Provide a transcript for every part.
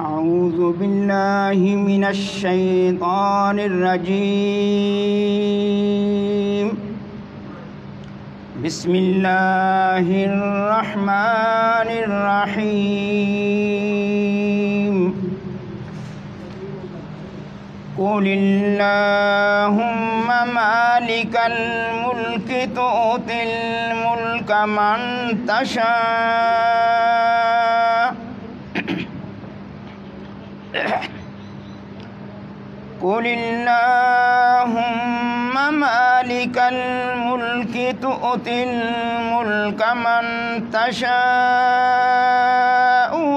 اعوذ باللہ من الشیطان الرجیم بسم اللہ الرحمن الرحیم قل اللہم مالک الملک تؤتی الملک من تشاء قل اللہم مالک الملک تؤتی الملک من تشاء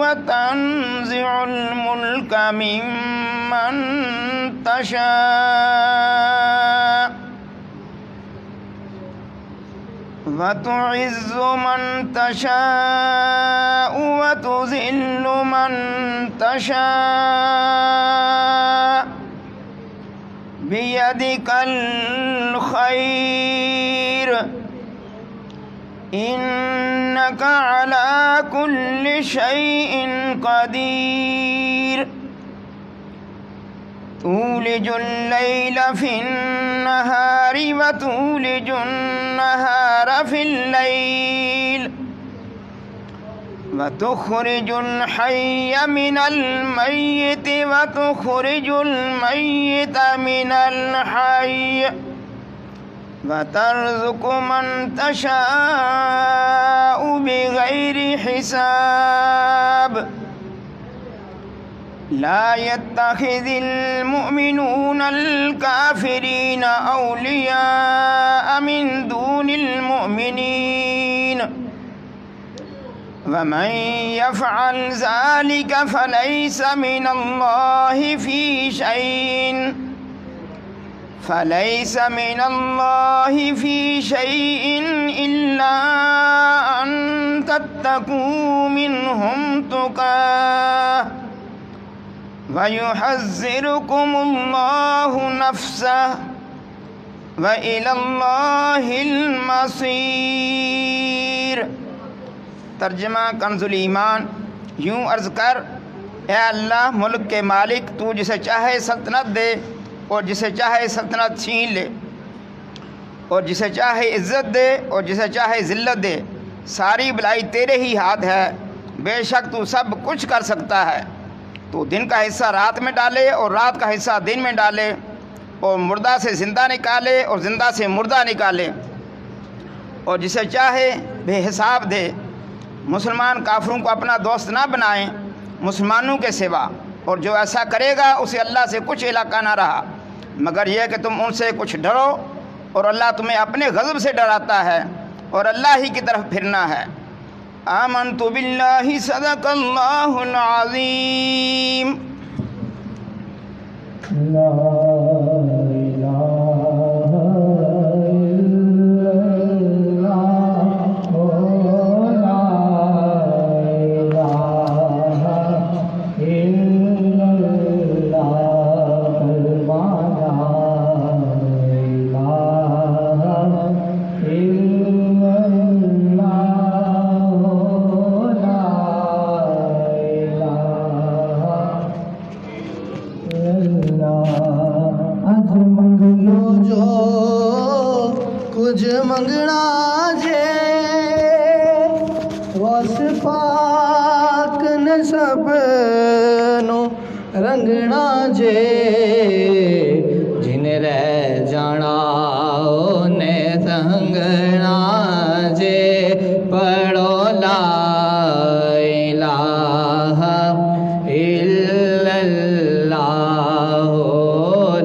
وتنزع الملک ممن تشاء وتعز من تشاء وتذل من تشاء بيدك الخير إنك على كل شيء قدير تولج الليل في النهار وتولج النهار في الليل وتخرج الحي من الميت وتخرج الميت من الحي وترزق من تشاء بغير حساب لا يتخذ المؤمنون الكافرين أولياء من دون المؤمنين ومن يفعل ذلك فليس من الله في شيء إلا أن تتقوا منهم تقاه وَيُحَذِّرُكُمُ اللَّهُ نَفْسَهُ وَإِلَى اللَّهِ الْمَصِيرُ۔ ترجمہ کنز الایمان۔ یوں عرض کر، اے اللہ ملک کے مالک، تو جسے چاہے سلطنت دے اور جسے چاہے سلطنت چھین لے، اور جسے چاہے عزت دے اور جسے چاہے ذلت دے، ساری بلائی تیرے ہی ہاتھ ہے، بے شک تو سب کچھ کر سکتا ہے۔ تو دن کا حصہ رات میں ڈالے اور رات کا حصہ دن میں ڈالے، اور مردہ سے زندہ نکالے اور زندہ سے مردہ نکالے، اور جسے چاہے بے حساب دے۔ مسلمان کافروں کو اپنا دوست نہ بنائیں مسلمانوں کے سوا، اور جو ایسا کرے گا اسے اللہ سے کچھ علاقہ نہ رہا مگر یہ کہ تم ان سے کچھ ڈرو، اور اللہ تمہیں اپنے غضب سے ڈراتا ہے اور اللہ ہی کی طرف پھرنا ہے۔ آمنت باللہ صدق اللہ العظیم۔ لا الہ الا اللہ، لا الہ الا اللہ، کلمہ لا الہ الا کچھ منگنا جے وس پاک نے سب نو رنگنا جے، جن رہ جانا نے سنگنا جے، پڑھو لا الہ الا اللہ،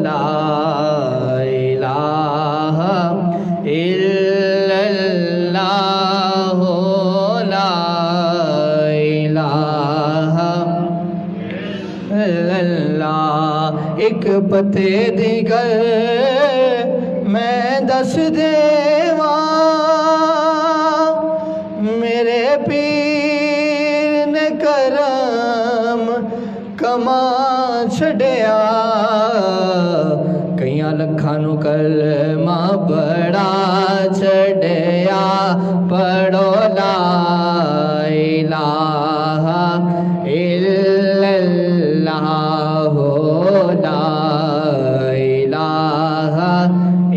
لا الہ الا اللہ، لا الہ الا اللہ۔ ایک پتے دی گل میں دس دیواں، میرے پیر نے کرم کما چھڑیا، کئیاں لکھاں نو کلمہ پڑھا چھڑیا پڑھو لا الہ الا اللہ لا الہ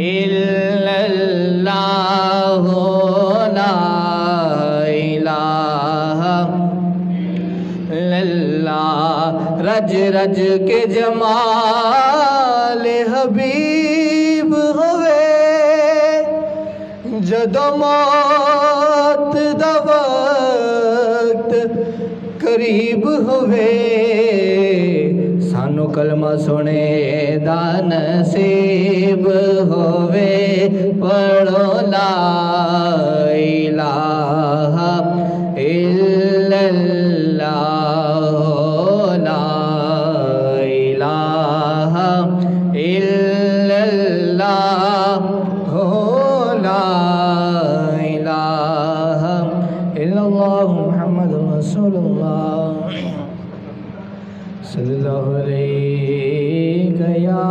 الا اللہ لا الہ الا اللہ رج رج کے جمال حبیب ہوئے جدو موت دا وقت قریب ہوئے سانو کلمہ سنے دا نصیب ہوئے پڑھو لا الہ الا اللہ لا الہ الا اللہ لا الہ الا اللہ محمد رسول اللہ صلی اللہ علیہ یا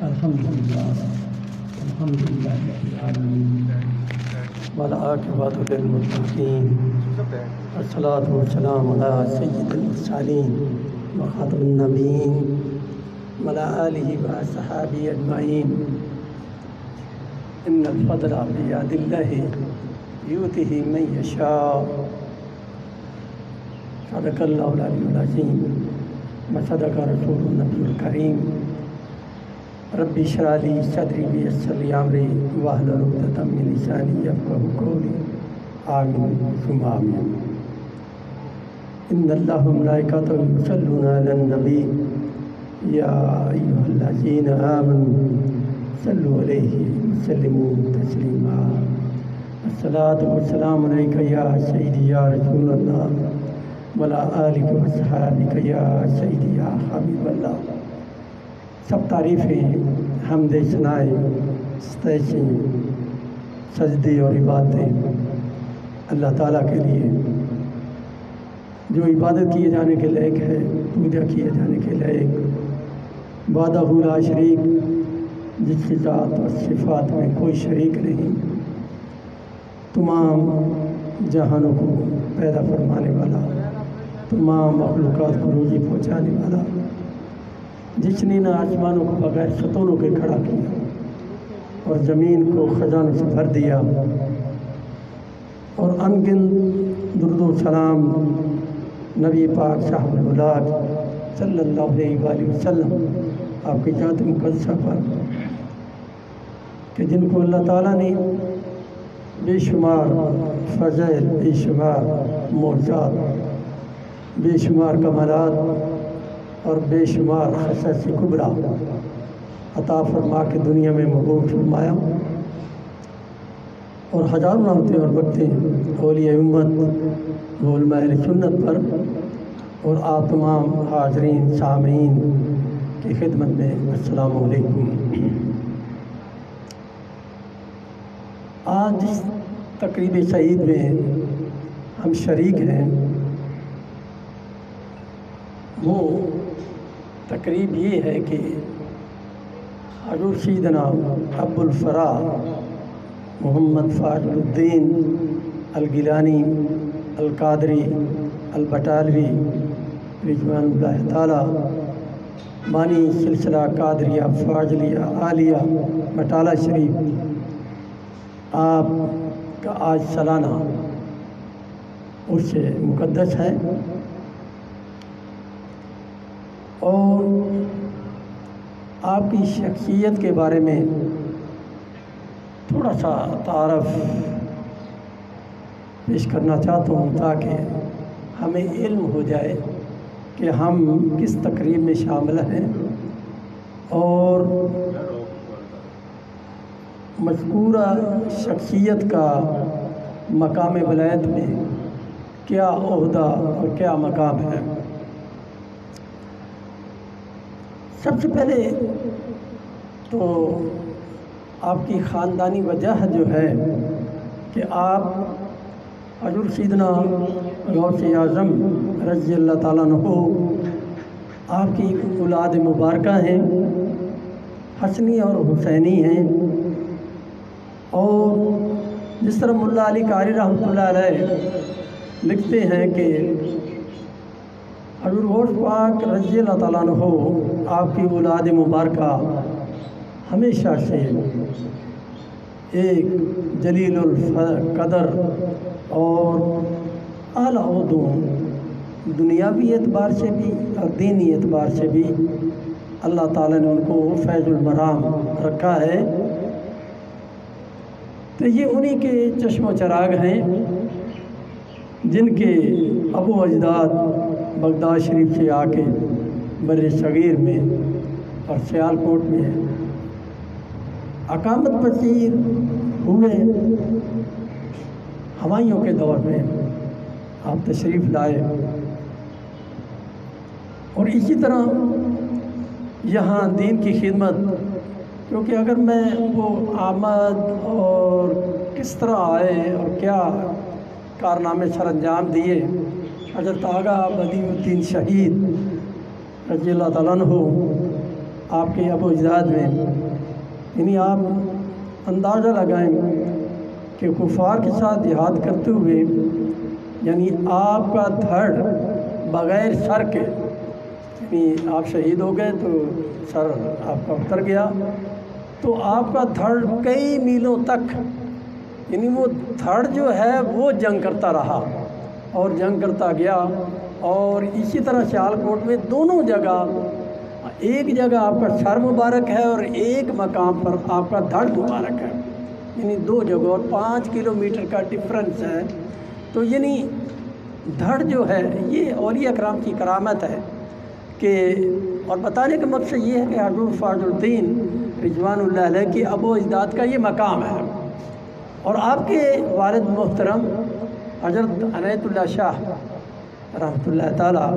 الحمدللہ رب العالمین والعاقبۃ للمتقین والصلاة والسلام علی سید المرسلین وخاتم النبیین وعلی آلہ وصحبہ اجمعین ان الفضل بیاد اللہ یؤتیہ من یشاء صدق اللہ العلی العظیم وصدق رسول النبی الکریم ربی اشرح لی صدری ویسر لی امری واحلل عقدۃ من لسانی یفقہوا قولی آمین ثم آمین ان اللہ وملائکتہ یصلون علی النبی یا ایھا الذین آمنوا صلوا علیہ وسلموا تسلیما الصلاۃ والسلام علیک یا سیدی یا رسول اللہ وعلی آلک وصحبک یا سیدی یا حبیب اللہ سب تعریفیں حمد ثنائے ستائشیں سجدے اور عبادتیں اللہ تعالیٰ کے لیے جو عبادت کیے جانے کے لائق ہے پوجا کیے جانے کے لائق وحدہ لا شریک جس کی ذات اور صفات میں کوئی شریک نہیں تمام جہانوں کو پیدا فرمانے والا تمام مخلوقات کو روزی پہنچانے والا جس نے نہ آسمانوں کو بغیر ستونوں کے کھڑا کیا اور زمین کو خزانوں سے بھر دیا اور انگن درود و سلام نبی پاک صاحب الاولاد صلی اللہ علیہ وآلہ وسلم آپ کی ذات مقدسہ پر کہ جن کو اللہ تعالیٰ نے بے شمار فضائل بے شمار معجزات بے شمار کمالات اور بے شمار خصائص کبریٰ عطا فرما کے دنیا میں مقبول فرمایا اور ہزاروں رحمتیں اور برکتیں اولیاء امت و علماء اہل سنت پر اور آپ تمام حاضرین سامعین کی خدمت میں السلام علیکم۔ آج جس تقریب سعید میں ہم شریک ہیں وہ تقریب یہ ہے کہ حضور سیدنا ابو الفراء محمد فاضل الدین الگیلانی القادری البٹالوی رضوان اللہ تعالیٰ بانی سلسلہ قادریہ فاضلیہ عالیہ بٹالہ شریف آپ کا آج سالانہ عرس مقدس ہے اور آپ کی شخصیت کے بارے میں تھوڑا سا تعارف پیش کرنا چاہتا ہوں تاکہ ہمیں علم ہو جائے کہ ہم کس تقریب میں شامل ہیں اور مذکورہ شخصیت کا مقام ولایت میں کیا عہدہ اور کیا مقام ہے۔ سب سے پہلے تو آپ کی خاندانی وجہ جو ہے کہ آپ حضور سیدنا غوث اعظم رضی اللہ تعالیٰ عنہ آپ کی اولاد مبارکہ ہیں، حسنی اور حسینی ہیں۔ اور جس طرح ملا علی قاری رحمۃ اللہ علیہ لکھتے ہیں کہ حضور غوث پاک رضی اللہ تعالیٰ عنہ آپ کی اولاد مبارکہ ہمیشہ سے ایک جلیل القدر اور اعلیٰ عہدوں دنیاوی اعتبار سے بھی اور دینی اعتبار سے بھی اللہ تعالیٰ نے ان کو فیض المرام رکھا ہے۔ تو یہ انہی کے چشم و چراغ ہیں جن کے ابو اجداد بغداد شریف سے آ کے بر صغیر میں اور سیالکوٹ میں اقامت پذیر ہوئے۔ ہمایوں کے دور میں آپ تشریف لائے، اور اسی طرح یہاں دین کی خدمت، کیونکہ اگر میں وہ آمد اور کس طرح آئے اور کیا کارنامے سر انجام دیے حضرت آغا بدیع الدین شہید رضی اللہ تعالیٰ عنہ آپ کے ابو اجداد میں، یعنی آپ اندازہ لگائیں کہ کفار کے ساتھ جہاد کرتے ہوئے یعنی آپ کا دھڑ بغیر سر کے، یعنی آپ شہید ہو گئے تو سر آپ کا اتر گیا، تو آپ کا دھڑ کئی میلوں تک، یعنی وہ دھڑ جو ہے وہ جنگ کرتا رہا اور جنگ کرتا گیا۔ اور اسی طرح سیالکوٹ میں دونوں جگہ، ایک جگہ آپ کا سر مبارک ہے اور ایک مقام پر آپ کا دھڑ مبارک ہے، یعنی دو جگہ اور 5 کلومیٹر کا ڈفرنس ہے۔ تو یعنی دھڑ جو ہے یہ اولیاء کرام کی کرامت ہے کہ، اور بتانے کا مقصد یہ ہے کہ حضور فاضل الدین رضوان اللہ علیہ کی ابو اجداد کا یہ مقام ہے۔ اور آپ کے والد محترم حضرت عنایت اللہ شاہ رحمۃ اللہ تعالیٰ،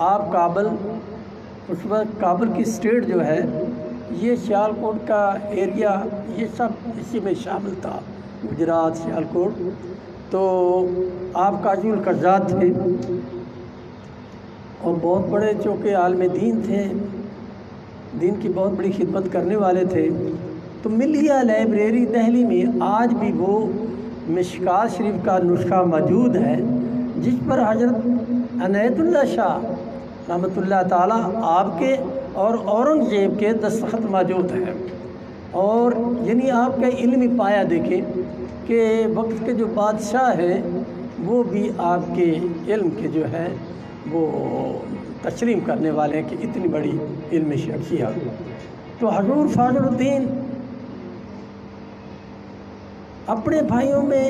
آپ کابل، اس وقت کابل کی اسٹیٹ جو ہے یہ سیالکوٹ کا ایریا یہ سب اسی میں شامل تھا، گجرات، سیالکوٹ۔ تو آپ قاضی القضات تھے اور بہت بڑے چونکہ عالم دین تھے، دین کی بہت بڑی خدمت کرنے والے تھے۔ تو ملیہ لائبریری دہلی میں آج بھی وہ مشکات شریف کا نسخہ موجود ہے جس پر حضرت عنایت اللہ شاہ رحمۃ اللہ تعالیٰ آپ کے اور اورنگزیب کے دستخط موجود ہیں۔ اور یعنی آپ کا علمی پایا دیکھیں کہ وقت کے جو بادشاہ ہیں وہ بھی آپ کے علم کے جو ہے وہ تسلیم کرنے والے ہیں کہ اتنی بڑی علمی شخصیت۔ تو حضور فاضل الدین اپنے بھائیوں میں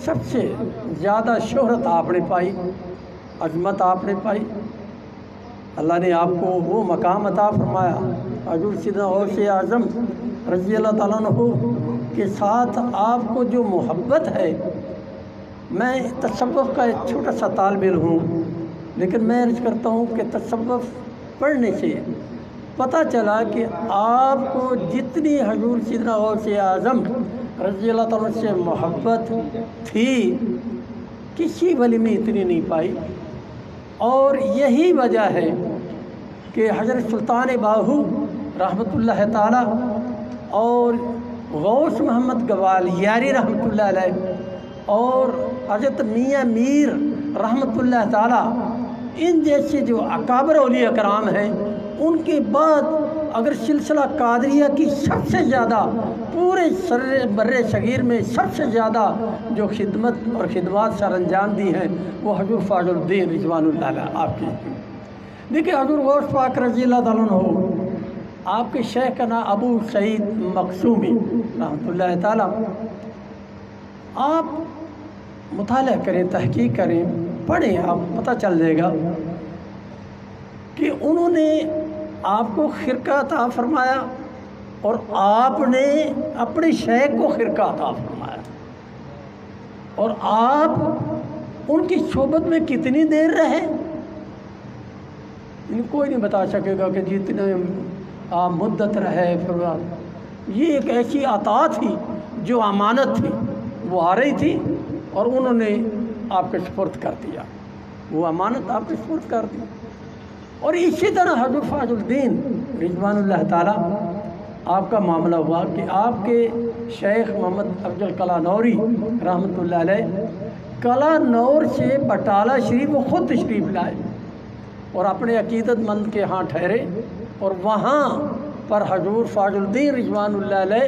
سب سے زیادہ شہرت آپ نے پائی، عظمت آپ نے پائی، اللہ نے آپ کو وہ مقام عطا فرمایا۔ حضور سیدنا غوث اعظم رضی اللہ تعالیٰ عنہ کے ساتھ آپ کو جو محبت ہے، میں تصوف کا ایک چھوٹا سا طالب علم ہوں، لیکن میں عرض کرتا ہوں کہ تصوف پڑھنے سے پتہ چلا کہ آپ کو جتنی حضور سیدنا غوث اعظم رضی اللہ تعالیٰ سے محبت تھی کسی ولی میں اتنی نہیں پائی۔ اور یہی وجہ ہے کہ حضرت سلطان باہو رحمۃ اللہ تعالیٰ اور غوث محمد گوالیاری رحمۃ اللہ علیہ اور حضرت میاں میر رحمۃ اللہ تعالیٰ، ان جیسے جو اکابر اولیاء کرام ہیں، ان کے بعد اگر سلسلہ قادریہ کی سب سے زیادہ پورے بر صغیر میں سب سے زیادہ جو خدمت اور خدمات سر انجام دی ہیں وہ حضور فاضل الدین رضوان اللہ علیہ آپ کی۔ دیکھیں حضور غوث پاک رضی اللہ تعالیٰ عنہ، آپ کے شیخ کا نام ابو سعید مقسومی رحمۃ اللہ تعالیٰ، آپ مطالعہ کریں، تحقیق کریں، پڑھیں، آپ پتہ چل جائے گا کہ انہوں نے آپ کو خرقہ عطا فرمایا اور آپ نے اپنے شیخ کو خرقہ عطا فرمایا، اور آپ ان کی صحبت میں کتنی دیر رہے کوئی نہیں بتا سکے گا کہ جتنے آپ مدت رہے، پھر یہ ایک ایسی عطا تھی جو امانت تھی، وہ آ رہی تھی اور انہوں نے آپ کے سپرد کر دیا، وہ امانت آپ کے سپرد کر دی۔ اور اسی طرح حضرت فاضل الدین رضوان اللہ تعالیٰ آپ کا معاملہ ہوا کہ آپ کے شیخ محمد افضل قلعنوری رحمۃ اللہ علیہ قلعنور سے بٹالہ شریف وہ خود تشریف لائے اور اپنے عقیدت مند کے ہاں ٹھہرے، اور وہاں پر حضور فاضل الدین رضوان اللہ علیہ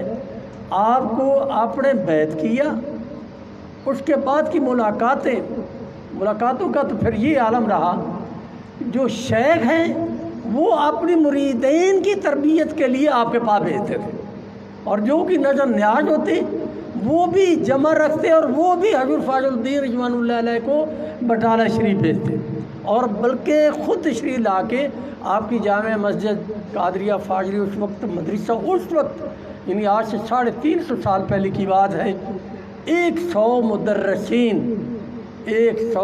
آپ کو آپ نے بیعت کیا۔ اس کے بعد کی ملاقاتوں کا تو پھر یہ عالم رہا، جو شیخ ہیں وہ اپنی مریدین کی تربیت کے لیے آپ کے پاس بھیجتے تھے، اور جو کہ نظر نیاز ہوتے وہ بھی جمع رکھتے اور وہ بھی حضور فاضل الدین رضوان اللہ علیہ کو بٹالہ شریف بھیجتے، اور بلکہ خود تشریف لا کے آپ کی جامع مسجد قادریہ فاضلی اس وقت مدرسہ، اس وقت یعنی آج سے 350 سال پہلے کی بات ہے، 100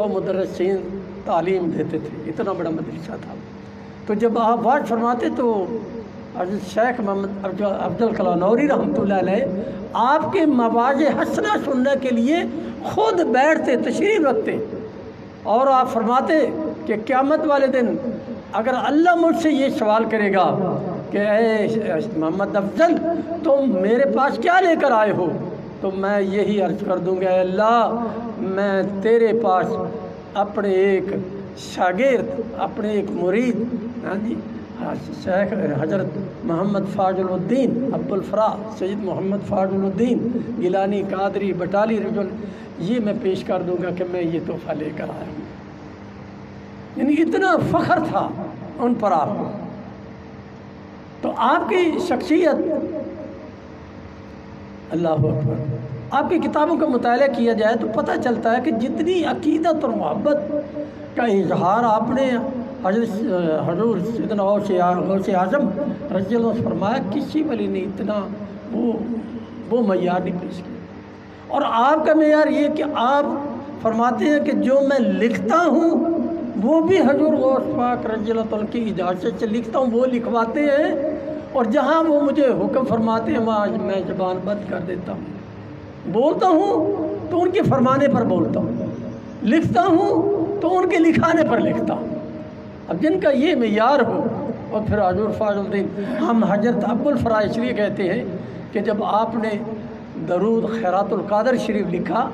مدرسین تعلیم دیتے تھے، اتنا بڑا مدرسہ تھا۔ تو جب آپ واضح فرماتے تو حضرت شیخ محمد افضل قلعنوری رحمۃ اللہ علیہ آپ کے مواعظ حسنہ سننے کے لیے خود بیٹھتے، تشریف رکھتے، اور آپ فرماتے کہ قیامت والے دن اگر اللہ مجھ سے یہ سوال کرے گا کہ اے محمد افضل تم میرے پاس کیا لے کر آئے ہو، تو میں یہی عرض کر دوں گا، اے اللہ میں تیرے پاس اپنے ایک شاگرد، اپنے ایک مرید شیخ حضرت محمد فاضل الدین ابو الفرا سید محمد فاضل الدین گیلانی قادری بٹالی رجل، یہ میں پیش کر دوں گا کہ میں یہ تحفہ لے کر آیا ہوں۔ یعنی اتنا فخر تھا ان پر آپ کو۔ تو آپ کی شخصیت، اللہ اکبر، آپ کی کتابوں کا مطالعہ کیا جائے تو پتہ چلتا ہے کہ جتنی عقیدت اور محبت کا اظہار آپ نے حضور سیدنا غوث اعظم رضی اللہ عنہ فرمایا، کسی ولی نے اتنا وہ معیار نہیں پیش کیا۔ اور آپ کا معیار یہ کہ آپ فرماتے ہیں کہ جو میں لکھتا ہوں وہ بھی حضور غوث پاک رضی اللہ عنہ کی اجازت سے لکھتا ہوں، وہ لکھواتے ہیں، اور جہاں وہ مجھے حکم فرماتے ہیں وہاں میں زبان بند کر دیتا ہوں، بولتا ہوں تو ان کے فرمانے پر بولتا ہوں، لکھتا ہوں تو ان کے لکھانے پر لکھتا ہوں۔ اب جن کا یہ معیار ہو، اور پھر حضور فاضل الدین، ہم حضرت ابو الفرا اس لیے کہتے ہیں کہ جب آپ نے درود خیرات القادر شریف لکھا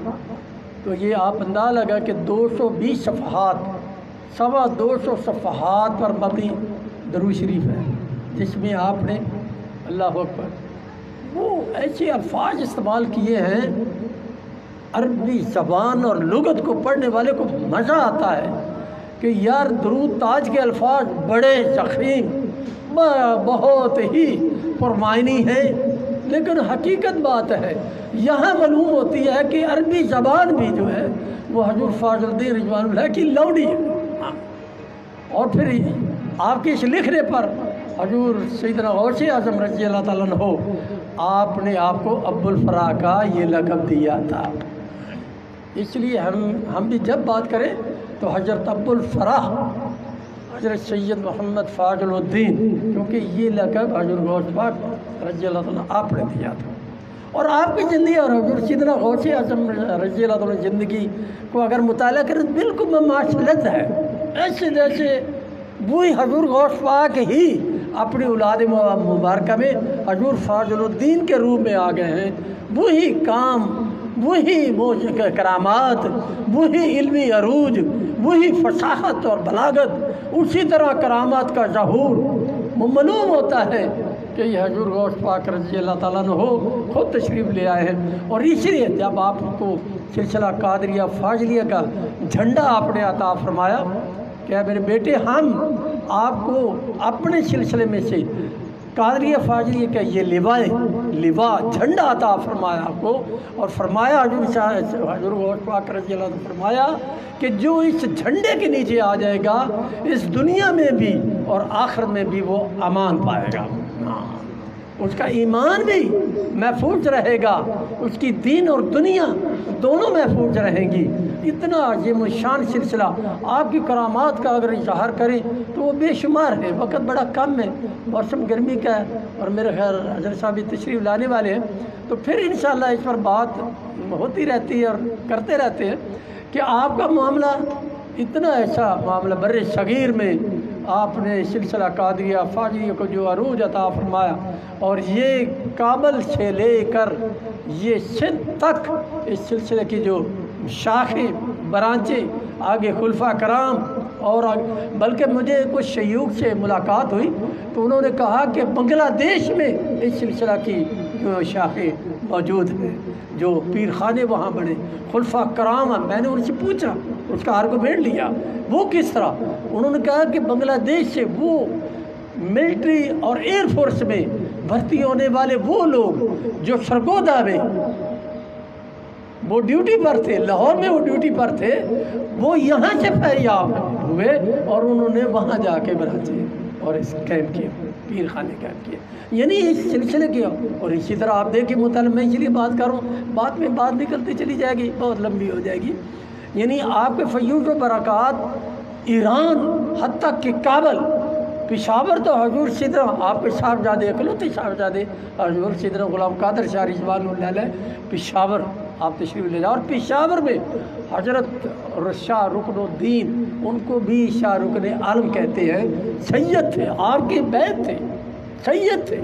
تو یہ آپ اندازہ لگا کہ 220 صفحات، 225 صفحات پر مبنی درود شریف ہے، جس میں آپ نے اللہ اکبر وہ ایسے الفاظ استعمال کیے ہیں، عربی زبان اور لغت کو پڑھنے والے کو مزہ آتا ہے کہ یار درود تاج کے الفاظ بڑے ضخیم، بہت ہی پرمعنی ہیں، لیکن حقیقت بات ہے یہاں معلوم ہوتی ہے کہ عربی زبان بھی جو ہے وہ حضور فاضل الدین رضوان اللہ کی لوڈی ہے۔ اور پھر آپ کے اس لکھنے پر حضور سیدنا غوث اعظم رضی اللہ تعالیٰ عنہ آپ نے آپ کو ابو الفرا کا یہ لقب دیا تھا۔ اس لیے ہم بھی جب بات کریں تو حضرت ابو الفرا حضرت سید محمد فاضل الدین، کیونکہ یہ لقب حضور غوث پاک رضی اللہ تعالیٰ آپ نے دیا تھا۔ اور آپ کی زندگی اور حضور سیدنا غوث اعظم رضی اللہ تعالیٰ زندگی کو اگر مطالعہ کریں تو بالکل مماثلت ہے، ایسے جیسے وہی حضور غوث پاک ہی اپنی اولاد مبارکہ میں حضور فاضل الدین کے روپ میں آ گئے ہیں، وہی کام، وہی کرامات، وہی علمی عروج، وہی فصاحت اور بلاغت، اسی طرح کرامات کا ظہور معلوم ہوتا ہے کہ یہ حضور غوث پاک رضی اللہ تعالیٰ عنہ خود تشریف لے آئے ہیں۔ اور اس لیے جب آپ کو سلسلہ قادریہ فاضلیہ کا جھنڈا آپ نے عطا فرمایا کہ میرے بیٹے ہم آپ کو اپنے سلسلے میں سے قادریہ فاضلیہ کا یہ لواء جھنڈا عطا فرمایا آپ کو، اور فرمایا حضور غوث پاک رضی اللہ عنہ فرمایا کہ جو اس جھنڈے کے نیچے آ جائے گا اس دنیا میں بھی اور آخرت میں بھی وہ امان پائے گا، اس کا ایمان بھی محفوظ رہے گا، اس کی دین اور دنیا دونوں محفوظ رہیں گی۔ اتنا عظیم الشان سلسلہ، آپ کی کرامات کا اگر اظہار کریں تو وہ بے شمار ہے، وقت بڑا کم ہے، موسم گرمی کا ہے، اور میرے خیر حضرت صاحب بھی تشریف لانے والے ہیں، تو پھر انشاءاللہ اس پر بات ہوتی رہتی ہے اور کرتے رہتے ہیں کہ آپ کا معاملہ اتنا ایسا معاملہ بر صغیر میں آپ نے سلسلہ قادریہ فاضلیہ کو جو عروج عطا فرمایا، اور یہ کابل سے لے کر یہ سندھ تک اس سلسلے کی جو شاخیں برانچیں آگے خلفاء کرام اور بلکہ مجھے کچھ شیوخ سے ملاقات ہوئی تو انہوں نے کہا کہ بنگلہ دیش میں اس سلسلہ کی شاخیں موجود ہیں، جو پیر خانے وہاں بنے، خلفاء کرام ہیں۔ میں نے ان سے پوچھا، اس کا آرگومنٹ لیا، وہ کس طرح؟ انہوں نے کہا کہ بنگلہ دیش سے وہ ملٹری اور ایئر فورس میں بھرتی ہونے والے وہ لوگ جو سرگودا میں وہ ڈیوٹی پر تھے، لاہور میں وہ ڈیوٹی پر تھے، وہ یہاں سے فیضیاب ہوئے اور انہوں نے وہاں جا کے براچے اور اس کیمپ کیا، پیر خانے کیمپ کیا، یعنی اس سلسلے کیا۔ اور اسی طرح آپ دیکھیں مطالعہ، میں اس لیے بات کروں، بعد میں بات نکلتی چلی جائے گی، بہت لمبی ہو جائے گی۔ یعنی آپ کے فیوض و برکات ایران حتیٰ کہ کابل، پشاور تو حضور سیدنا آپ کے صاحبزادے اکلوتے صاحبزادے حضور سیدنا غلام قادر شاہ رضوان اللہ علیہ پشاور آپ تشریف لے جاؤ، اور پشاور میں حضرت شاہ رکن الدین، ان کو بھی شاہ رکن عالم کہتے ہیں، سید تھے، آپ کے بیت تھے، سید تھے،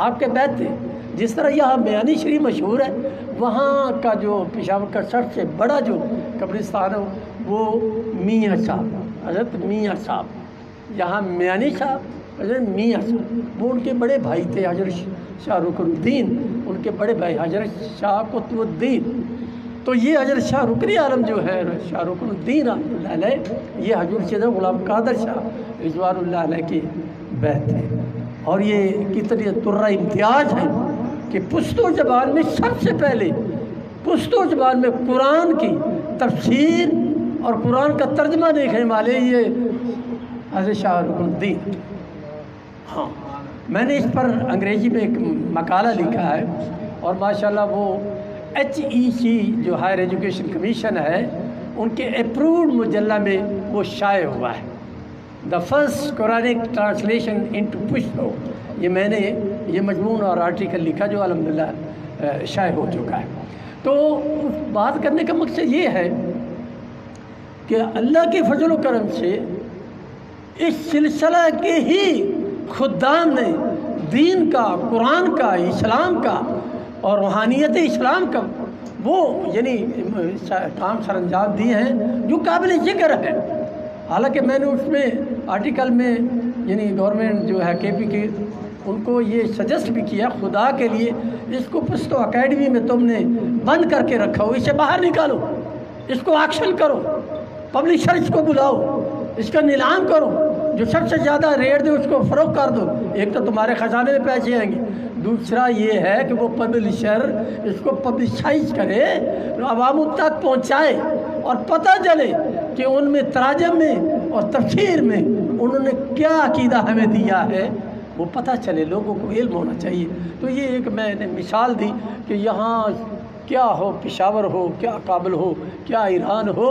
آپ کے بیت تھے۔ جس طرح یہاں میانی شریف مشہور ہے، وہاں کا جو پشاور کا سب سے بڑا جو قبرستان ہے وہ میاں صاحب، حضرت میاں صاحب، یہاں میانی صاحب حضرت میاں صاحب، وہ ان کے بڑے بھائی تھے حضرت شاہ رکن الدین، ان کے بڑے بھائی حضرت شاہ قطب الدین۔ تو یہ حضرت شاہ رکن عالم جو ہے، شاہ رکن الدین رحمۃ اللہ علیہ، یہ حضور سیدنا غلام قادر شاہ رضوان اللہ علیہ کی بیت ہے۔ اور یہ کتنی ترہ امتیاز ہے کہ پشتو زبان میں سب سے پہلے پشتو زبان میں قرآن کی تفسیر اور قرآن کا ترجمہ دیکھنے والے یہ حضرت شاہ رکن الدین۔ ہاں، میں نے اس پر انگریزی میں ایک مقالہ لکھا ہے، اور ماشاءاللہ وہ HEC جو ہائر ایجوکیشن کمیشن ہے، ان کے اپرووڈ مجلہ میں وہ شائع ہوا ہے، the first Quranic translation into Pashto. یہ میں نے یہ مضمون اور آرٹیکل لکھا جو الحمدللہ شائع ہو چکا ہے۔ تو بات کرنے کا مقصد یہ ہے کہ اللہ کے فضل و کرم سے اس سلسلہ کے ہی خدام نے دین کا، قرآن کا، اسلام کا اور روحانیت اسلام کا وہ یعنی کام سر انجام دیے ہیں جو قابل ذکر ہے۔ حالانکہ میں نے اس میں آرٹیکل میں یعنی گورنمنٹ جو ہے KP کی، ان کو یہ سجیسٹ بھی کیا، خدا کے لیے اس کو پشتو اکیڈمی میں تم نے بند کر کے رکھا ہو، اسے باہر نکالو، اس کو ایکشن کرو، پبلشرز کو بلاؤ، اس کا نیلام کرو، جو سب سے زیادہ ریٹ دے اس کو فروغ کر دو۔ ایک تو تمہارے خزانے میں پیسے آئیں گے، دوسرا یہ ہے کہ وہ پبلشر اس کو پبلشائز کرے، عوام تک پہنچائے، اور پتہ چلے کہ ان میں تراجم میں اور تفسیر میں انہوں نے کیا عقیدہ ہمیں دیا ہے، وہ پتہ چلے، لوگوں کو علم ہونا چاہیے۔ تو یہ ایک میں نے مثال دی کہ یہاں کیا ہو، پشاور ہو، کیا کابل ہو، کیا ایران ہو،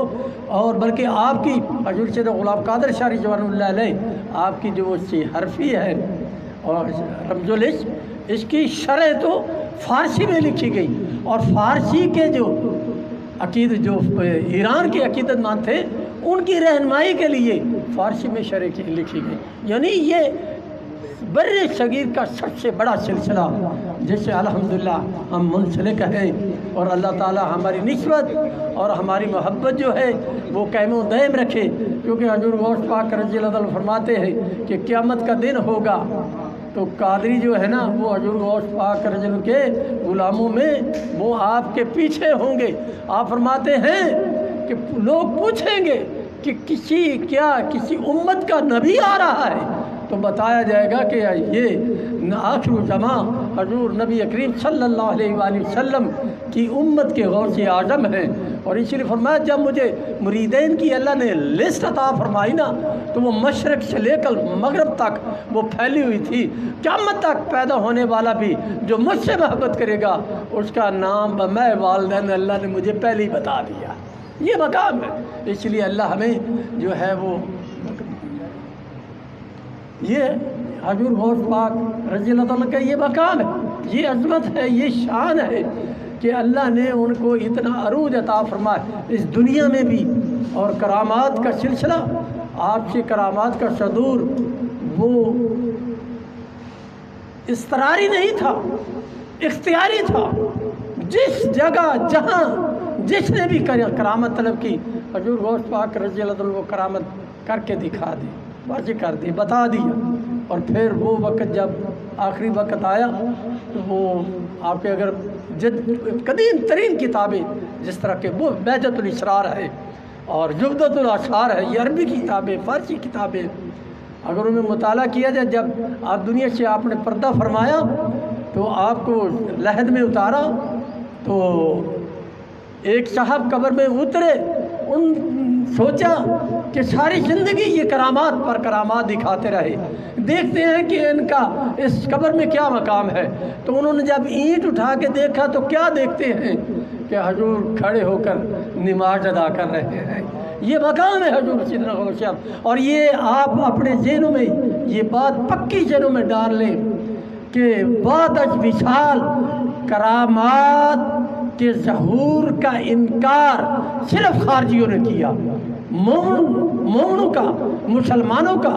اور بلکہ آپ کی حضور سیدنا غلام قادر شاہ رضوان اللہ علیہ، آپ کی جو حرفی ہے اور رمز العشق، اس کی شرح تو فارسی میں لکھی گئی، اور فارسی کے جو جو ایران کے عقیدت مند تھے ان کی رہنمائی کے لیے فارسی میں شرح لکھی گئی۔ یعنی یہ بر صغیر کا سب سے بڑا سلسلہ جس سے الحمدللہ ہم منسلک ہیں، اور اللہ تعالی ہماری نسبت اور ہماری محبت جو ہے وہ قائم و دائم رکھے، کیونکہ حضور غوث پاک رضی اللہ عنہ فرماتے ہیں کہ قیامت کا دن ہوگا تو قادری جو ہے نا وہ حضور غوث پاک رضی اللہ عنہ کے غلاموں میں وہ آپ کے پیچھے ہوں گے۔ آپ فرماتے ہیں کہ لوگ پوچھیں گے کہ کسی امت کا نبی آ رہا ہے، تو بتایا جائے گا کہ یہ آخر زمان حضور نبی کریم صلی اللہ علیہ وآلہ وسلم کی امت کے غوث اعظم ہیں۔ اور اسی لیے فرمایا جب مجھے مریدین کی اللہ نے لسٹ عطا فرمائی نا، تو وہ مشرق سے لے کر مغرب تک وہ پھیلی ہوئی تھی، قیامت تک پیدا ہونے والا بھی جو مجھ سے محبت کرے گا اس کا نام میں والدین اللہ نے مجھے پہلے ہی بتا دیا۔ یہ مقام ہے، اس لیے اللہ ہمیں جو ہے وہ یہ حضور غوث پاک رضی اللہ عنہ کا یہ مقام ہے، یہ عظمت ہے، یہ شان ہے کہ اللہ نے ان کو اتنا عروج عطا فرمایا اس دنیا میں بھی، اور کرامات کا سلسلہ آپ سے کرامات کا صدور وہ اضطراری نہیں تھا، اختیاری تھا۔ جس جگہ جہاں جس نے بھی کرامت طلب کی حضور غوث پاک رضی اللہ عنہ وہ کرامت کر کے دکھا دی، واضح کر دی، بتا دیا۔ اور پھر وہ وقت جب آخری وقت آیا تو وہ آپ کے اگر قدیم ترین کتابیں جس طرح کہ وہ بہجت الاسرار ہے اور جبدت الاشعار ہے، یہ عربی کتابیں، فارسی کتابیں، اگر ان میں مطالعہ کیا جائے، جب آپ دنیا سے آپ نے پردہ فرمایا تو آپ کو لحد میں اتارا تو ایک صاحب قبر میں اترے، ان سوچا کہ ساری زندگی یہ کرامات پر کرامات دکھاتے رہے، دیکھتے ہیں کہ ان کا اس قبر میں کیا مقام ہے۔ تو انہوں نے جب اینٹ اٹھا کے دیکھا تو کیا دیکھتے ہیں کہ حضور کھڑے ہو کر نماز ادا کر رہے ہیں۔ یہ مقام ہے حضور سیدنا غوث صاحب، اور یہ آپ اپنے ذہنوں میں یہ بات پکی ذہنوں میں ڈال لیں کہ بعد از وصال کرامات کے ظہور کا انکار صرف خارجیوں نے کیا، مومنوں کا، مسلمانوں کا،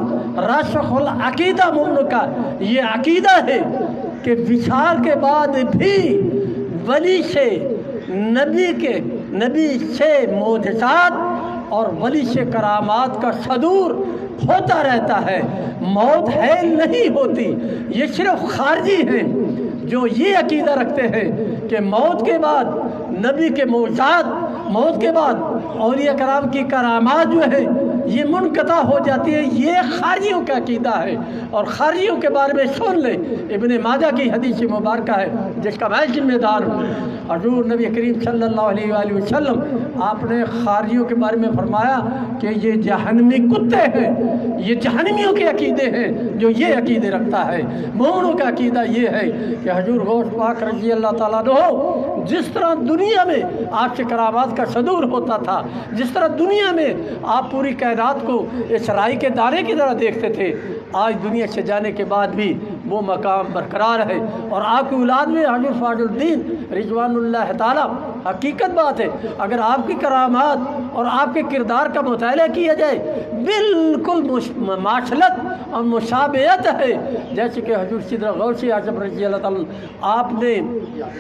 راسخ العقیدہ مومنوں کا یہ عقیدہ ہے کہ وصال کے بعد بھی ولی سے نبی سے معجزات اور ولی سے کرامات کا صدور ہوتا رہتا ہے، موت ہے نہیں ہوتی۔ یہ صرف خارجی ہیں جو یہ عقیدہ رکھتے ہیں کہ موت کے بعد نبی کے معجزات، موت کے بعد اولیاء کرام کی کرامات جو ہے یہ منقطع ہو جاتی ہے، یہ خارجیوں کا عقیدہ ہے۔ اور خارجیوں کے بارے میں سن لیں، ابن ماجہ کی حدیث مبارکہ ہے جس کا میں ذمہ دار ہوں۔ حضور نبی کریم صلی اللہ علیہ وآلہ وسلم آپ نے خارجیوں کے بارے میں فرمایا کہ یہ جہنمی کتے ہیں، یہ جہنمیوں کے عقیدے ہیں جو یہ عقیدے رکھتا ہے۔ مومنوں کا عقیدہ یہ ہے کہ حضور غوث پاک رضی اللہ تعالیٰ عنہ جس طرح دنیا میں آپ سے کرامات کا صدور ہوتا تھا، جس طرح دنیا میں آپ پوری کائنات کو اس رائی کے دانے کی طرح دیکھتے تھے، آج دنیا سے جانے کے بعد بھی وہ مقام برقرار ہے۔ اور آپ کی اولاد میں حضور فاضل الدین رضوان اللہ تعالیٰ، حقیقت بات ہے اگر آپ کی کرامات اور آپ کے کردار کا مطالعہ کیا جائے بالکل مماثلت اور مشابہت ہے، جیسے کہ حضور سیدنا غوث اعظم رضی اللہ تعالیٰ آپ نے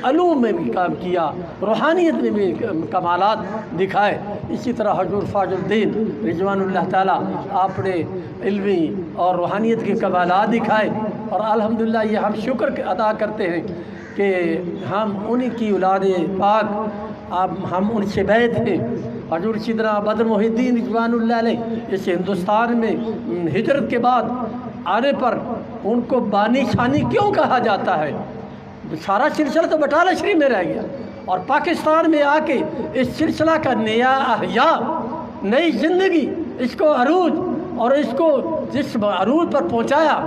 علوم میں بھی کام کیا، روحانیت میں بھی کمالات دکھائے، اسی طرح حضور فاضل الدین رضوان اللہ تعالیٰ آپ نے علمی اور روحانیت کے کمالات دکھائے۔ اور الحمدللہ یہ ہم شکر ادا کرتے ہیں کہ ہم انہی کی اولاد پاک، ہم ان سے بیعت ہیں۔ حضور سیدنا بدر محی الدین رضوان اللہ علیہ اس ہندوستان میں ہجرت کے بعد آنے پر ان کو بانی شانی کیوں کہا جاتا ہے؟ سارا سلسلہ تو بٹالہ شریف میں رہ گیا، اور پاکستان میں آ کے اس سلسلہ کا نیا احیاء، نئی زندگی، اس کو عروج، اور اس کو جس عروج پر پہنچایا،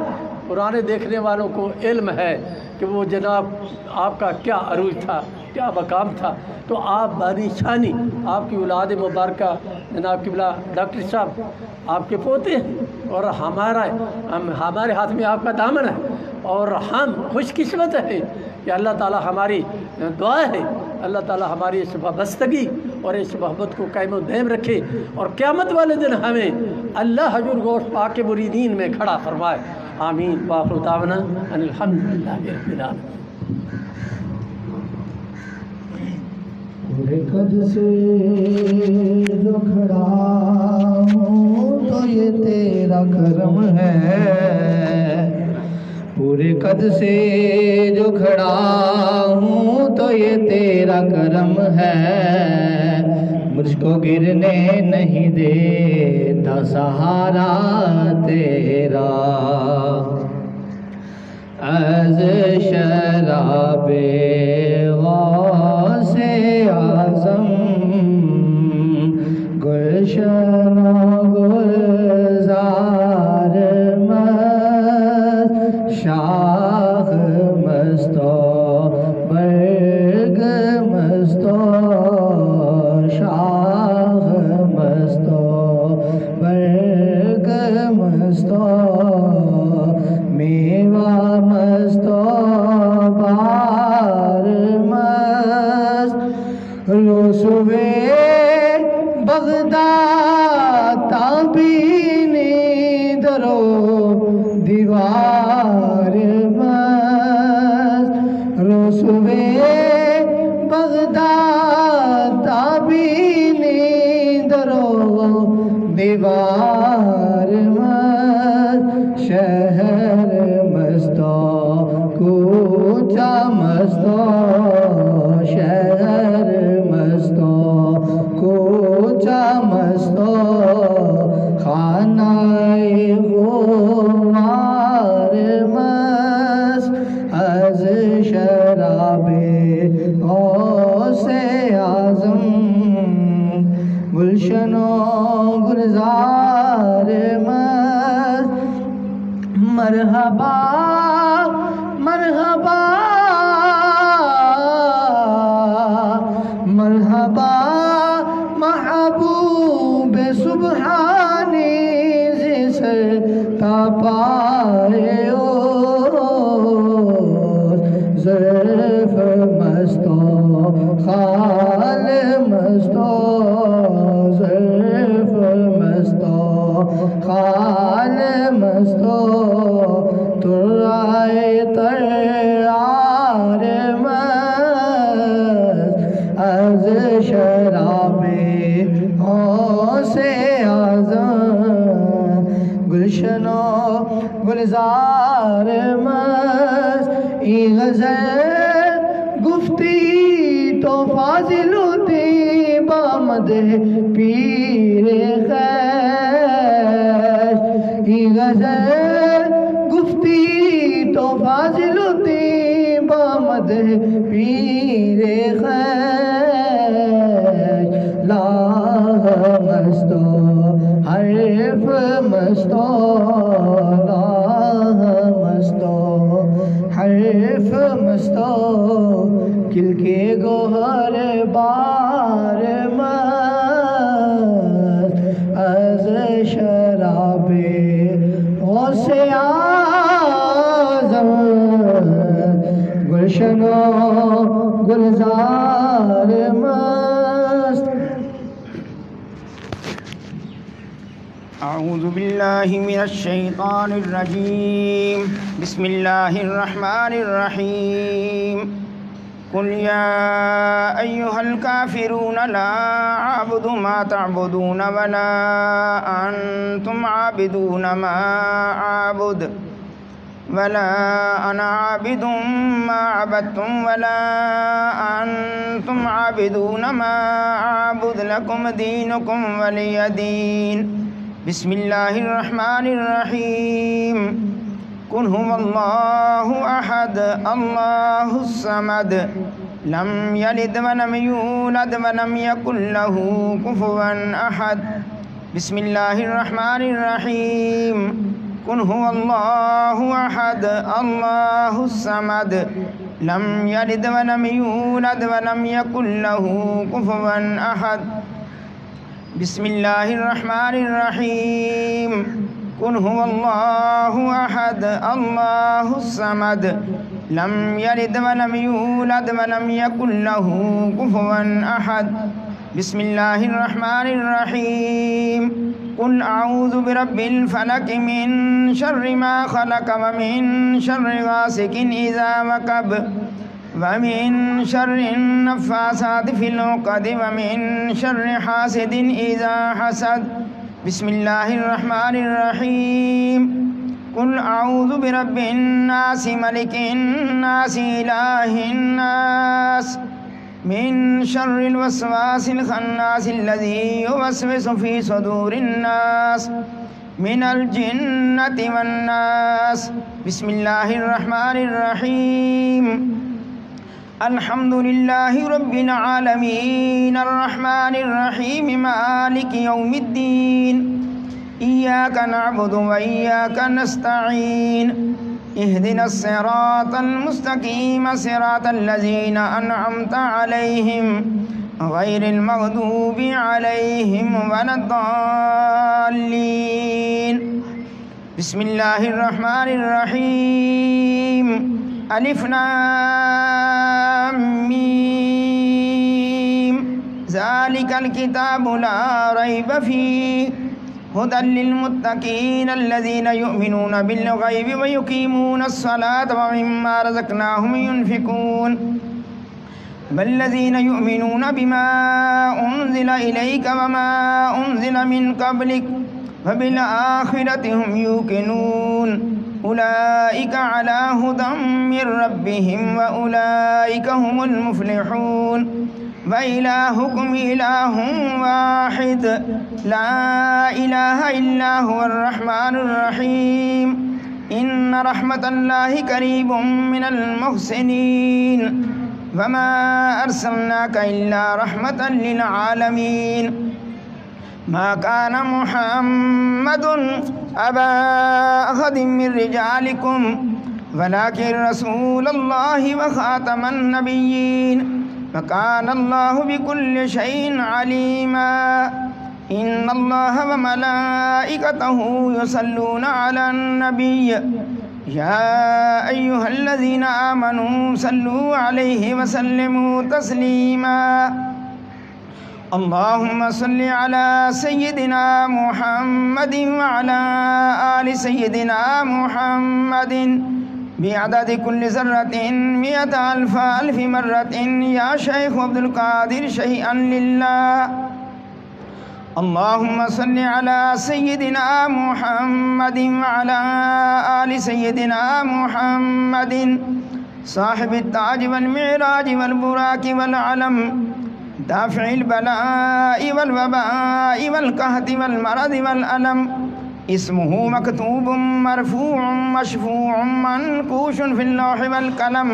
پرانے دیکھنے والوں کو علم ہے کہ وہ جناب آپ کا کیا عروج تھا، کیا مقام تھا۔ تو آپ بانی شانی، آپ کی اولاد مبارکہ جناب قبلہ ڈاکٹر صاحب آپ کے پوتے ہیں، اور ہمارے ہاتھ میں آپ کا دامن ہے، اور ہم خوش قسمت ہیں کہ اللہ تعالی ہماری دعا ہے، اللہ تعالی ہماری اس وابستگی اور اس محبت کو قائم و دائم رکھے، اور قیامت والے دن ہمیں اللہ حضور غوث پاک کے مریدین میں کھڑا فرمائے۔ آمین۔ وآخر دعوانا ان الحمدللہ رب العالمین۔ پورے قد سے جو کھڑا ہوں تو یہ تیرا کرم ہے، پورے قد سے جو کھڑا ہوں تو یہ تیرا کرم ہے، مجھ کو گرنے نہیں دیتا سہارا تیرا، از شراب غوث اعظم گلشن گلزار مست، شاخ مستو برگ مستو، شاخ رسوے بغداد تابینی درو دیوار مست رسوے بغداد تابینی درو دیوار مست شہر مستو کوچہ مستو شہر مستو کوچہ مستو خانہ غمار مست از شراب غوث اعظم گلشن و گلزار مست مرحبا مرحبا مرحبا محبوب سبحانی زس تاپائے ظرف مستو خال مستو ظرف مستو خال مستو ترائے ترار مست از شراب غوث اعظم گلشن و گلزار مست ای غزل گفتی تو فاضل ہوتی بامد پیر خیش ای غزل گفتی تو فاضل ہوتی بامد پیر خیش لاہ مستو حرف مستو لاہ مستو حرف مستو کل کے گوہر بار مست از شراب غوث اعظم گلشن و گلزار مست اعوذ باللہ من الشیطان الرجیم بسم اللہ الرحمن الرحیم قل یا ایہا الکافرون لا اعبد ما تعبدون ولا انتم عابدون ما اعبد ولا انا عابد ما عبدتم ولا انتم عابدون ما اعبد لكم دينكم ولي دين بسم اللہ الرحمن الرحیم قل هو اللہ احد اللہ الصمد لم یلد ولم یولد ولم یکن له کفوا احد بسم اللہ الرحمن الرحیم قل هو اللہ احد اللہ الصمد لم یلد ولم یولد ولم یکن له کفوا احد بسم اللہ الرحمن الرحیم قل هو اللہ احد اللہ الصمد لم یلد ولم یولد ولم یکن له کفوا احد بسم اللہ الرحمن الرحیم قل اعوذ برب الفلق من شر ما خلق ومن شر غاسق اذا وقب ومن شر النفاثات في العقد ومن شر حاسد اذا حسد بسم اللہ الرحمن الرحیم قل اعوذ برب الناس ملک الناس الہ الناس من شر الوسواس الخناس الذي يوسوس في صدور الناس من الجنة والناس بسم اللہ الرحمن الرحیم الحمد للہ رب العالمین الرحمن الرحیم مالک یوم الدین ایاک نعبد و ایاک نستعین اہدنا الصراط المستقیم صراط الذین انعمت علیہم غیر المغضوب علیہم ولا الضالین بسم اللہ الرحمن الرحیم الف لام میم ذلك الكتاب لا ريب فيه هدى للمتقين الذين يؤمنون بالغيب ويقيمون الصلاة ومما رزقناهم ينفقون والذين يؤمنون بما أنزل إليك وما أنزل من قبلك وبالآخرة هم يوقنون أولئك على هدى من ربهم وأولئك هم المفلحون وإلهكم إله واحد لا إله إلا هو الرحمن الرحيم إن رحمة الله قريب من المحسنين وما أرسلناك إلا رحمة للعالمين ما كان محمد أبا أحد من رجالكم ولكن رسول الله وخاتم النبيين وكان الله بكل شيء عليما إن الله وملائكته يصلون على النبي يا أيها الذين آمنوا صلوا عليه وسلموا تسليما اللهم صل على سيدنا محمد وعلى آل سيدنا محمد بعدد كل ذرة 100,000 مرة يا شيخ عبد القادر شيئا لله اللهم صل على سيدنا محمد وعلى آل سيدنا محمد صاحب التاج والمعراج والبراك والعلم دافع البلاء والوباء والقحط والمرض والألم اسمه مكتوب مرفوع مشفوع منقوش في اللوح والقلم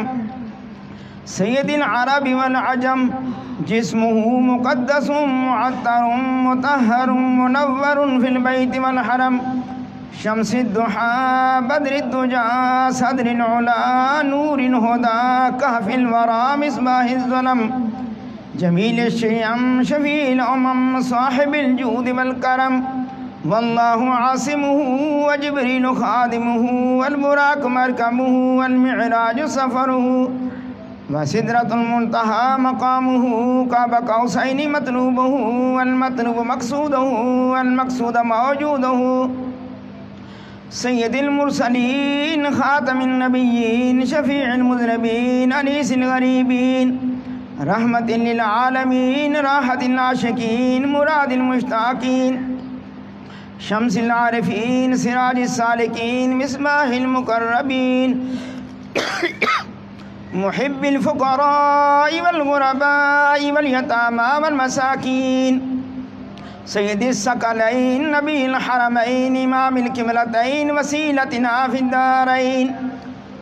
سيد العرب والعجم جسمه مقدس معطر مطهر منور في البيت والحرم شمس الضحى بدر الدجى صدر العلا نور الهدى كهف الورى مصباح الظلم جميل الشيم شفيع الأمم صاحب الجود والكرم والله عاصمه وجبريل خادمه والبراق مركبه والمعراج سفره وسدرة المنتهى مقامه قاب قوسين مطلوبه والمطلوب مقصوده والمقصود موجوده سيد المرسلين خاتم النبيين شفيع المذنبين أنيس الغريبين رحمة للعالمين راحة العاشقين مراد المشتاقين شمس العارفين سراج السالكين مصباح المقربين محب الفقراء والغرباء واليتامى والمساكين سيد الثقلين نبي الحرمين إمام القبلتين وسيلتنا في الدارين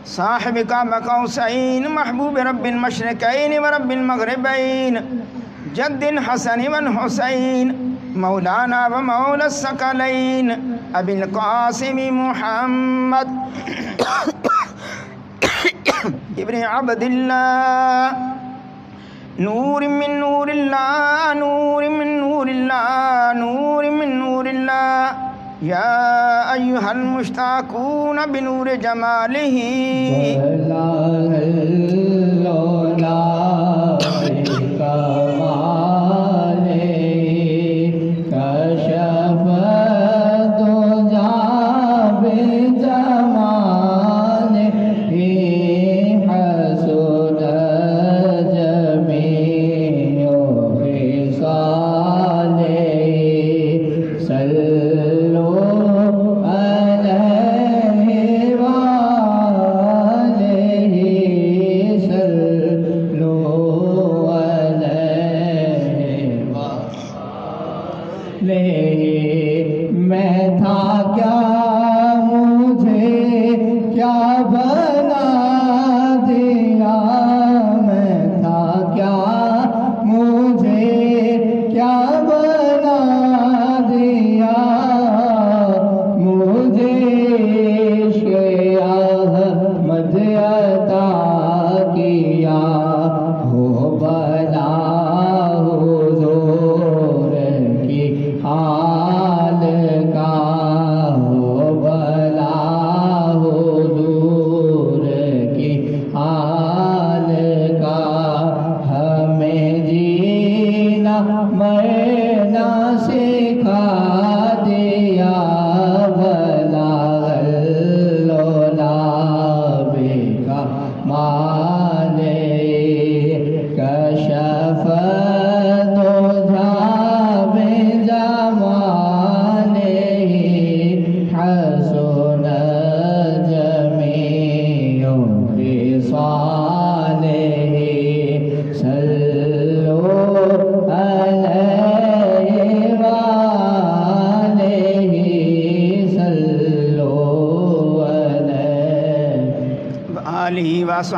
صاحب قاب قوسين محبوب رب المشرقين ورب المغربين جد الحسن والحسين مولانا ومولى الثقلين أبي القاسم محمد ابن عبد الله نور من نور الله نور من نور الله نور من نور الله يا أيها المشتاقون بنور جماله لو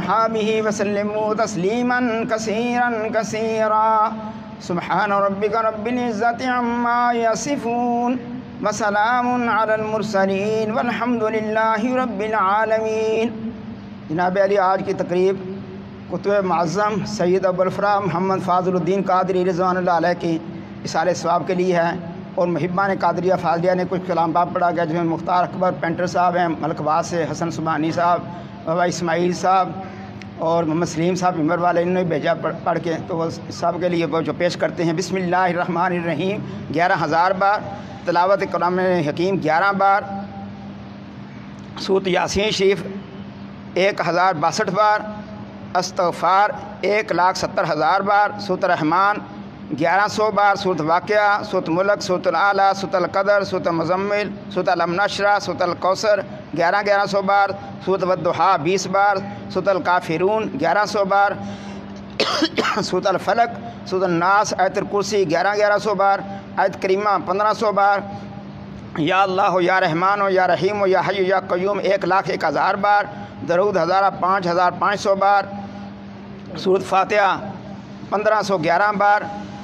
وأصحابه وسلموا تسليما كثيرا كثيرا سبحان ربك رب العزة عما يصفون وسلام على المرسلين والحمد لله رب العالمین۔ جناب علی، آج کی تقریب کتب معظم سید ابوالفراء محمد فاضل الدین قادری رضوان اللہ علیہ کی اصالِ ثواب کے لیے ہے، اور محبان قادریہ فاضلیہ نے کچھ کلام باب پڑھا گیا، جس میں مختار اکبر پینٹر صاحب ہیں، ملک آباد سے حسن سبحانی صاحب، بابا اسماعیل صاحب اور محمد سلیم صاحب ممبر والے، انہوں نے بھیجا پڑھ کے، تو وہ سب کے لیے وہ جو پیش کرتے ہیں۔ بسم اللہ الرحمن الرحیم 11,000 بار، تلاوت کلام حکیم 11 بار، سورۃ یاسین شریف 1062 بار، استغفار 1,70,000 بار، سورۃ رحمان 1100 بار، سورۃ واقعہ، سورۃ ملک، سورۃ الاعلیٰ، سورۃ القدر، سورۃ مزمل، سورۃ علم نشرہ، سورۃ الکوثر 1100 بار، سورۃ والضحیٰ 20 بار، سورۃ الکافرون 1100 بار، سورۃ الفلق، سورۃ الناس، آیت الکرسی 1100 بار، آیت کریمہ 1500 بار، یا اللہ ہو یا رحمان ہو یا رحیم ہو یا حی یا قیوم 1,01,000 بار، درود ہزارہ 5,500 بار، سورۃ فاتحہ 1511 بار،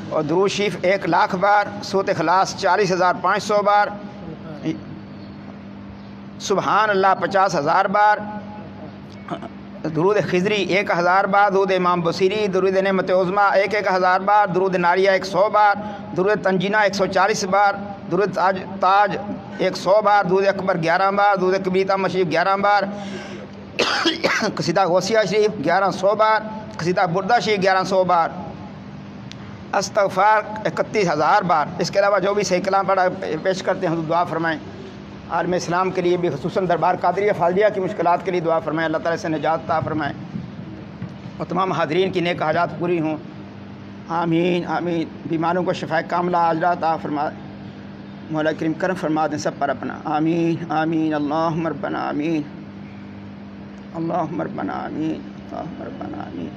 اور درود شریف 1,00,000 بار، سورۃ اخلاص 40,500 بار، سبحان اللہ 50,000 بار، درود خضری 1,000 بار، درود امام بصیری، درود نعمت عظمیٰ 1,000 بار، درود ناریہ 100 بار، درود تنجینہ 140 بار، درود تاج 100 بار، درود اکبر 11 بار، درود کبریتا مشریف 11 بار، قصیدہ غوثیہ شریف 1100 بار، قصیدہ بردہ شریف 1100 بار، استغفار 31,000 بار۔ اس کے علاوہ جو بھی صحیح کلام پڑھا پیش کرتے ہیں، دعا فرمائیں۔ عالم اسلام کے لیے بھی، خصوصاً دربار قادریہ فاضلیہ کی مشکلات کے لیے دعا فرمائیں، اللہ تعالیٰ سے نجات عطا فرمائیں، اور تمام حاضرین کی نیک حاجات پوری ہوں، آمین آمین۔ بیماروں کو شفاء کاملہ عاجلہ عطا فرما، مولا کریم کرم فرما دیں سب پر اپنا، آمین آمین۔ اللہم ربنا آمین، اللہم ربنا آمین، اللہم ربنا آمین،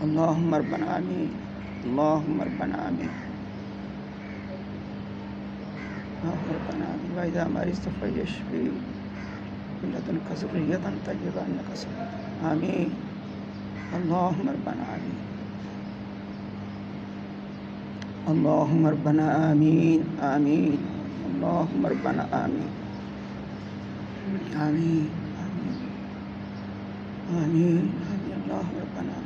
اللہم ربنا آمین، اللہم ربنا آمین، اللہم ربنا آمین۔ وَإِذَا مَرِضْتُ فَاشْفِنِي مِن لَّدُنكَ ذُرِّيَّةً طَيِّبَةً إِنَّكَ سَمِيعٌ آمین۔ اللہم ربنا آمین، اللہم ربنا آمین آمین، اللہم ربنا آمین آمین آمین آمین آمین، اللہم ربنا آمین۔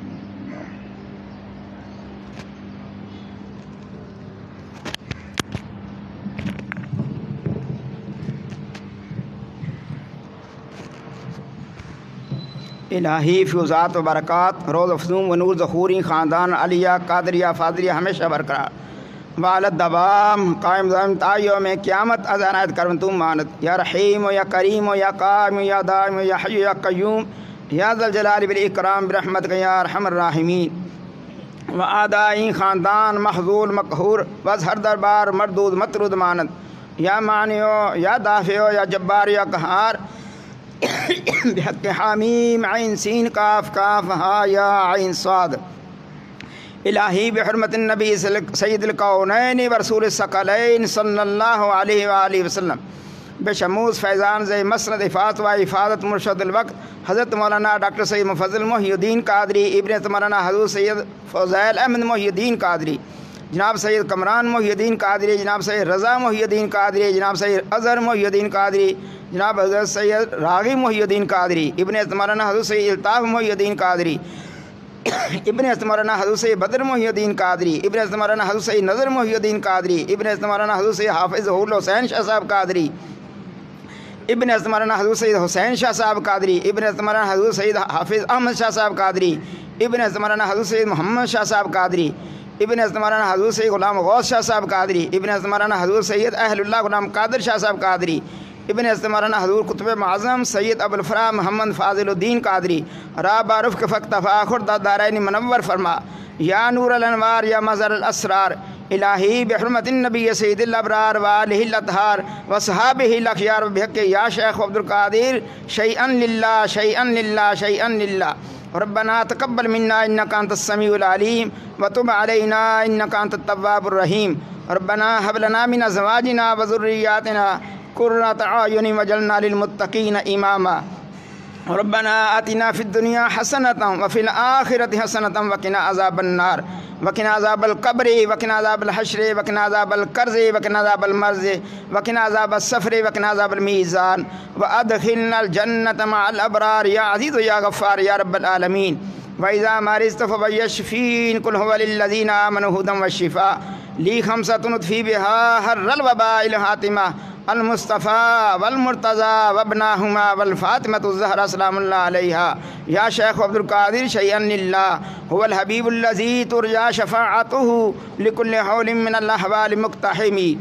الہی فیوزات و برکات روز افزوں و نور ظہوری خاندان علیہ قادریہ فاضلیہ ہمیشہ برقرار والد دوام قائم دائم تا یوم قیامت از عنایت کرم تو مانت، یا رحیم و یا کریم و یا قائم و یا دائم و یا حی و یا قیوم یا ذا الجلال والاکرام برحمتک یا ارحم الراحمین۔ و آدائی خاندان محظول مقہور وز ہر دربار مردود مطرود مانت، یا مانعو یا دافعو یا جبار یا قہار بحق حامیم عین سین کاف کاف ہا یا عین صاد۔ الہی بحرمت النبی سید الکونین ورسول الثقلین صلی اللہ علیہ وآلہ وسلم، بشموس فیضان زی مسند افاظت و افادت مرشد الوقت حضرت مولانا ڈاکٹر سید مفضل محی الدین قادری، ابن مولانا حضور سید فضیل احمد محی الدین قادری، جناب سید کمران محی الدین قادری، جناب سید رضا محی الدین قادری، جناب سید اظہر محی الدین قادری، جناب حضرت سید راغب محی الدین قادری، ابن مولانا حضرت سید الطاف محی الدین قادری، ابن مولانا حضرت سید بدر محی الدین قادری، ابن مولانا حضرت سید نظر محی الدین قادری، ابن مولانا حضرت سید حافظ ظہور حسین شاہ صاحب قادری، ابن مولانا حضرت سید حسین شاہ صاحب قادری، ابن مولانا حضرت سید حافظ احمد شاہ صاحب قادری، ابن مولانا حضرت سید محمد شاہ صاحب قادری، ابن مولانا حضرت سید غلام غوث شاہ صاحب قادری، ابن مولانا حضرت سید اہل اللہ غلام قادر شاہ صاحب قادری، ابن مولانا حضور قطب معظم سید ابوالفراء محمد فاضل الدین قادری، راب رفق فاقتفا خردہ دارین منور فرما، یا نور الانوار یا مظہر الاسرار، الہی بحرمت النبی سید الابرار وآلہ الاطہار وصحابہ الاخیار بحق یا شیخ عبدالقادر شیئا للہ شیئا للہ شیئا للہ۔ ربنا تقبل منا انک انت السمیع العلیم وتب علینا انک انت التواب الرحیم۔ ربنا هب لنا من ازواجنا وذریاتنا قرۃ اعین واجعلنا للمتقین اماما۔ ربنا آتنا في الدنيا حسنة وفي الآخرة حسنة وقنا عذاب النار وقنا عذاب القبر وقنا عذاب الحشر وقنا عذاب القرز وقنا عذاب المرض وقنا عذاب السفر وقنا عذاب الميزان وأدخلنا الجنة مع الأبرار يا عزيز يا غفار يا رب العالمين. وإذا مرضت فبيشفين قل هو للذين آمنوا هدى والشفاء لي خمسة نطفي بها هر الوباء الحاتمة المصطفى والمرتضى وابناهما والفاطمة الزهراء سلام الله عليها. يا شيخ عبد القادر شيئا لله هو الحبيب الذي ترجى شفاعته لكل حول من الأحوال مقتحم.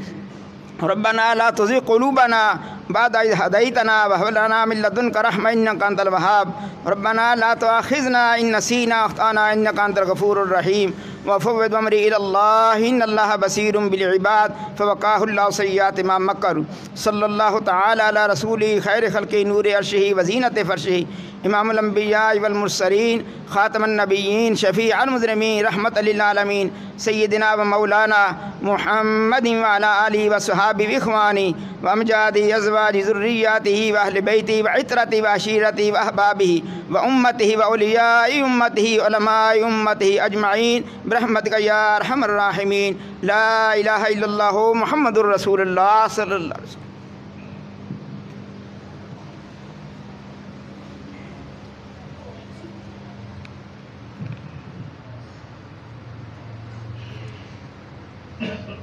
ربنا لا تزغ قلوبنا بعد إذ هديتنا وهب لنا من لدنك رحمة إنك أنت الوهاب. ربنا لا تؤاخذنا إن نسينا أخطأنا إنك أنت الغفور الرحيم. وفوض أمري إلى الله إن الله بصير بالعباد فوقاه الله سيئات ما مكروا. صلى الله تعالى على رسوله خير خلق نور عرشه وزينة فرشه إمام الأنبياء والمرسلين خاتم النبيين شفيع المذنبين رحمة للعالمين سيدنا ومولانا محمد وعلى آله وصحابه وإخوانه وأمجاده أزواج ذرياته وأهل بيته وعترته وعشيرته وأحبابه وأمته وأولياء أمته وعلماء أمته أجمعين برحمتك يا أرحم الراحمين. لا إله إلا الله محمد رسول الله صلى الله عليه وسلم.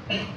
Thank you.